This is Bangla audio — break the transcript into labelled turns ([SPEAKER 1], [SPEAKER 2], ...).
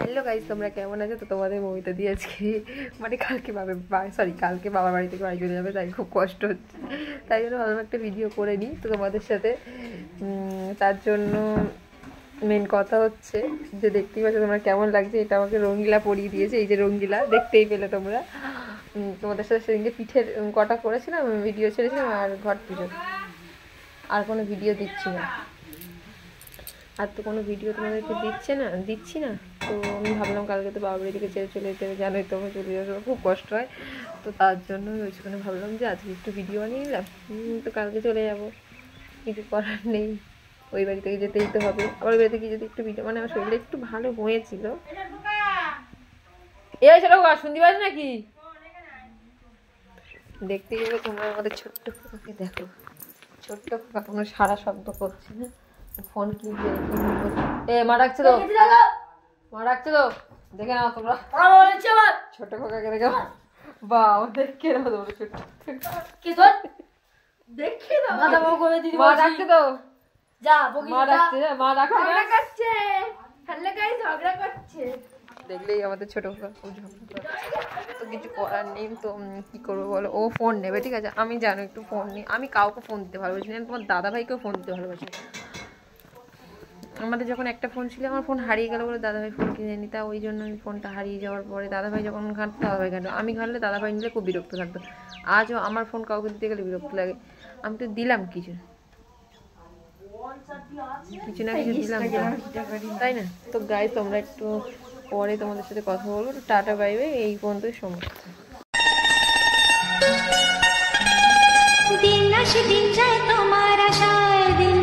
[SPEAKER 1] হ্যালো গাইস, তোমরা কেমন আছো? তো তোমাদের মমিতা দিয়ে আজকে মানে কালকে বাবার বাড়ি থেকে বাড়ি চলে যাবে, তাই খুব কষ্ট হচ্ছে। তাই জন্য ভাবলাম একটা ভিডিও করে নিই তো তোমাদের সাথে। তার জন্য মেন কথা হচ্ছে যে দেখতেই পাচ্ছ তোমরা কেমন লাগছে। এটা আমাকে রঙ্গিলা পরিয়ে দিয়েছে, এই যে রঙ্গিলা দেখতেই পেলে তোমরা। তোমাদের সাথে সেদিনকে পিঠের কটা করেছিলাম, ভিডিও ছেড়েছিলাম, আর ঘর পুজো। আর কোনো ভিডিও দিচ্ছি না, আর তো কোনো ভিডিও তোমাদেরকে দিচ্ছি না। তো আমি ভাবলাম কালকে তো বাবার বাড়ি থেকে চলে যেতে হবে, জানোই তো আমার চলে যাওয়ার খুব কষ্ট হয়। তো তার জন্য ওইখানে ভাবলাম যে আজকে একটু ভিডিও বানিয়ে নিলাম। তো কালকে চলে যাব, কিছু করার নেই, ওই বাড়ি থেকে যেতেই তো হবে। আবার ওই বাড়ি থেকে যদি একটু ভিডিও, মানে আমার শরীরটা একটু ভালো হয়েছিল। এই সেটা শুনতে পাচ্ছ নাকি? দেখতে গেলে তোমরা আমাদের ছোট্ট খোকাকে দেখো, ছোট্ট খোকা কোনো সারা শব্দ করছে না, ফোন কি মা ডাকছে তো, দেখে নাও তোমরা ছোট খোকাকে দেখে। বা দেখে নাও তোমরা ছোট্ট মা ডাকছে তো, দেখলেই আমাদের ছোট খোকা খুব ঝগড়া। তো কিছু করার নেই, তো কী করবো বলো। ও ফোন নেবে, ঠিক আছে, আমি জানো একটু ফোন নিই, আমি কাউকে ফোন দিতে ভালোবাসি না, তোমার দাদাভাইকেও ফোন দিতে ভালোবাসি। আমাদের যখন একটা ফোন ছিল, আমার ফোন হারিয়ে গেল বলে দাদাভাই ফোন কিনে নি, তা ওই জন্য আমি ফোনটা হারিয়ে যাওয়ার পরে দাদাভাই যখন ঘাঁটতো দাদাভাই ঘাঁটতো, আমি ঘাঁটলে দাদাভাই নিলে খুব বিরক্ত থাকতো। আজও আমার ফোন কাউকে দিতে গেলে বিরক্ত লাগে। আমি তো দিলাম কিছু না কিছু দিলাম, তাই না? তো গাইস, তোমরা একটু পরে তোমাদের সাথে কথা বলবো। টাটা বাই বাই, এই পর্যন্তই সমস্ত।
[SPEAKER 2] दिन आशे दिन जाए तुम्हारा शायद दिन